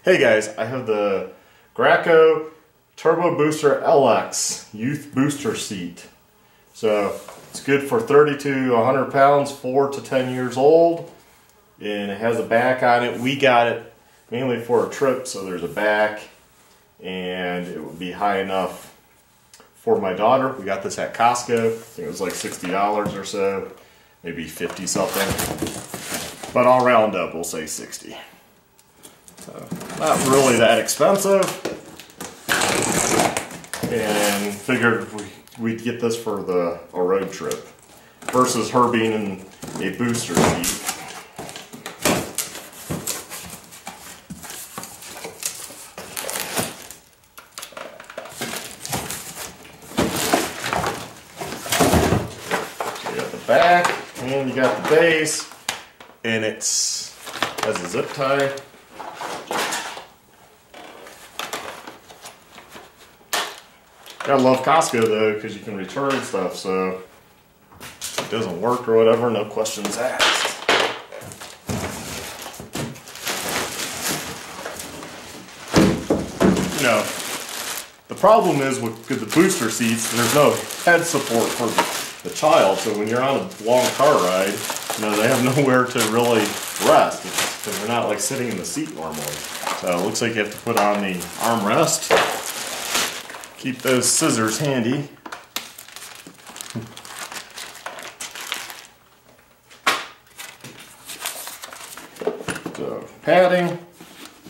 Hey guys, I have the Graco TurboBooster LX Youth Booster Seat. So it's good for 30 to 100 pounds, 4 to 10 years old. And it has a back on it. We got it mainly for a trip, so there's a back. And it would be high enough for my daughter. We got this at Costco. I think it was like $60 or so. Maybe 50 something. But I'll round up, we'll say 60. So, not really that expensive, and figured we'd get this for a road trip versus her being in a booster seat. So you got the back and you got the base, and it's has a zip tie. Gotta love Costco though, because you can return stuff, so if it doesn't work or whatever, no questions asked. You know, the problem is with the booster seats, there's no head support for the child, so when you're on a long car ride, you know, they have nowhere to really rest, because they're not like sitting in the seat normally. So it looks like you have to put on the armrest. Keep those scissors handy. So, padding,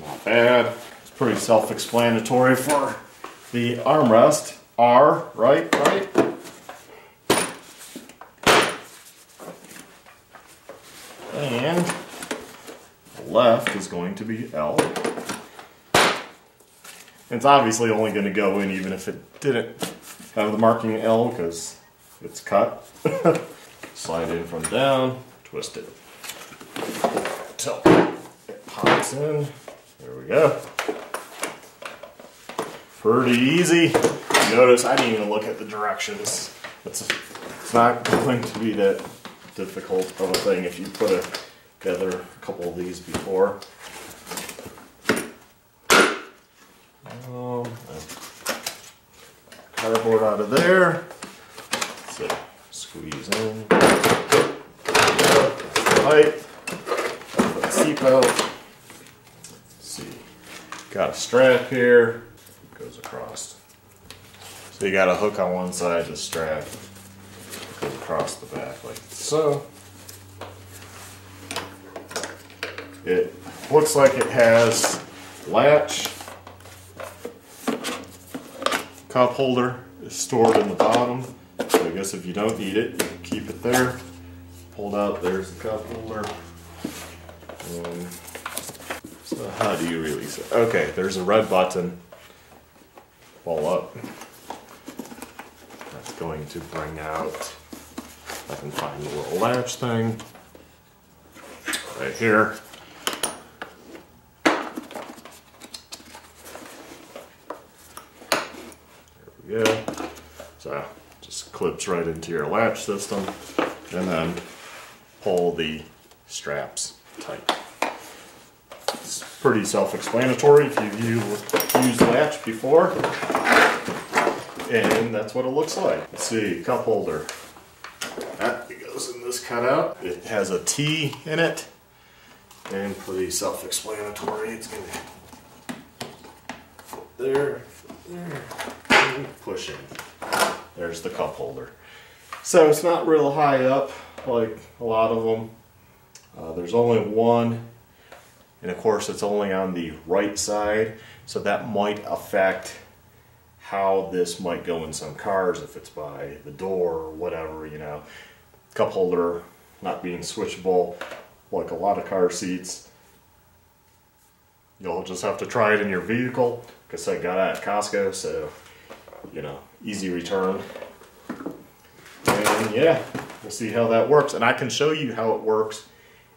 not bad. It's pretty self-explanatory for the armrest. R, right? And the left is going to be L. It's obviously only going to go in even if it didn't have the marking L because it's cut. Slide in from down, twist it until it pops in. There we go. Pretty easy. Notice I didn't even look at the directions. It's not going to be that difficult of a thing if you put together a couple of these before. Cardboard out of there. So squeeze in. Tight. Put the seatbelt. See, got a strap here. It goes across. So you got a hook on one side. The strap goes across the back like so. It looks like it has latch. Cup holder is stored in the bottom, so I guess if you don't need it, you can keep it there. Pulled out, there's the cup holder. So how do you release it? Okay, there's a red button. Pull up. That's going to bring out, I can find the little latch thing right here. Yeah, so just clips right into your latch system, and then pull the straps tight. It's pretty self-explanatory if you've used latch before, and that's what it looks like. Let's see, cup holder. That goes in this cutout. It has a T in it, and pretty self-explanatory. It's going to fit there, there. Push in. There's the cup holder. So it's not real high up like a lot of them. There's only one, and of course it's only on the right side, so that might affect how this might go in some cars if it's by the door or whatever, you know. Cup holder not being switchable like a lot of car seats. You'll just have to try it in your vehicle, because I got it at Costco, so you know, easy return. And yeah, we'll see how that works. And I can show you how it works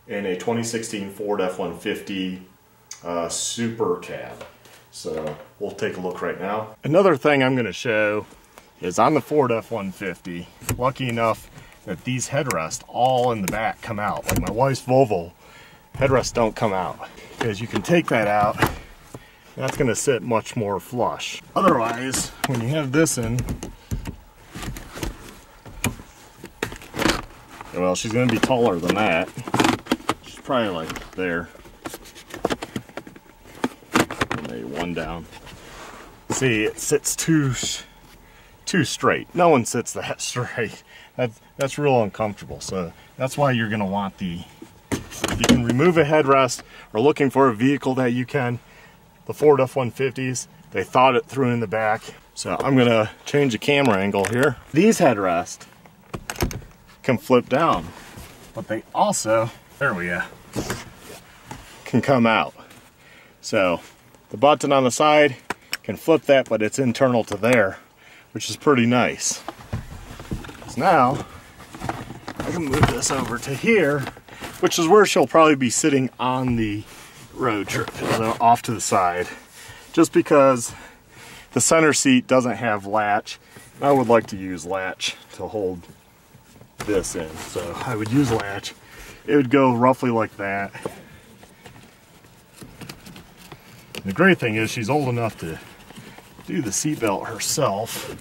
in a 2016 Ford F150 Super Cab. So we'll take a look right now. Another thing I'm going to show is on the Ford F150, lucky enough that these headrests all in the back come out. Like my wife's Volvo, headrests don't come out. Because you can take that out That's going to sit much more flush. Otherwise, when you have this in, well, she's going to be taller than that. She's probably like there. Maybe one down. See, it sits too straight. No one sits that straight. That's real uncomfortable. So that's why you're going to want the, if you can remove a headrest or looking for a vehicle that you can, the Ford F-150s, they thought it through in the back. So I'm going to change the camera angle here. These headrests can flip down, but they also, there we go, can come out. So the button on the side can flip that, but it's internal to there, which is pretty nice. So now I can move this over to here, which is where she'll probably be sitting on the road trip, off to the side, just because the center seat doesn't have latch. I would like to use latch to hold this in, so I would use latch. It would go roughly like that. The great thing is she's old enough to do the seatbelt herself.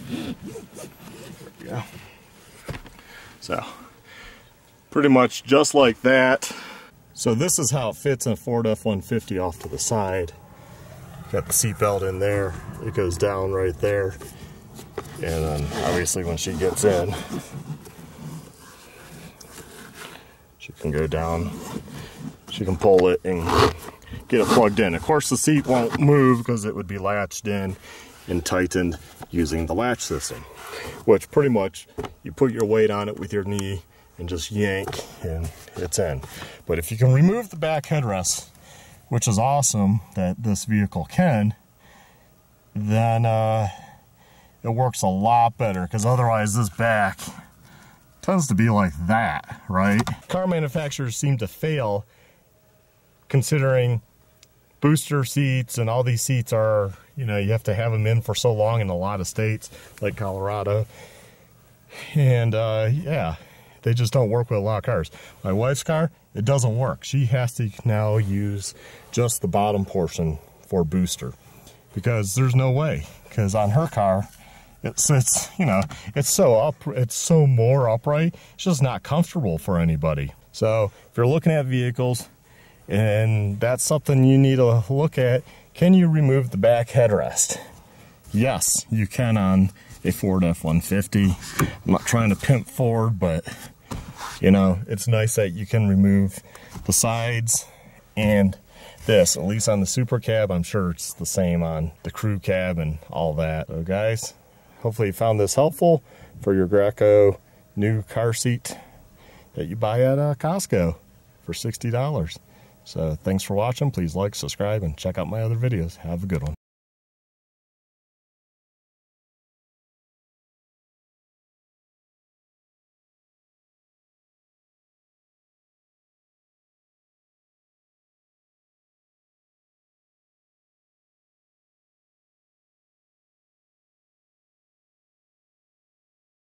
There we go. So pretty much just like that. So this is how it fits in a Ford F-150 off to the side. Got the seatbelt in there. It goes down right there. And then obviously when she gets in, she can go down. She can pull it and get it plugged in. Of course the seat won't move because it would be latched in and tightened using the latch system, which pretty much you put your weight on it with your knee and just yank and it's in. But if you can remove the back headrest, which is awesome that this vehicle can, then it works a lot better, because otherwise this back tends to be like that, right? Car manufacturers seem to fail, considering booster seats and all these seats are, you know, you have to have them in for so long in a lot of states like Colorado, and yeah, they just don't work with a lot of cars. My wife's car, it doesn't work. She has to now use just the bottom portion for booster, because there's no way, because on her car it sits, you know, it's so more upright, it's just not comfortable for anybody. So if you're looking at vehicles and that's something you need to look at, can you remove the back headrest? Yes, you can on a Ford F-150. I'm not trying to pimp Ford, but you know, it's nice that you can remove the sides and this, at least on the Super Cab. I'm sure it's the same on the Crew Cab and all that. So guys, hopefully you found this helpful for your Graco new car seat that you buy at Costco for $60. So thanks for watching. Please like, subscribe, and check out my other videos. Have a good one.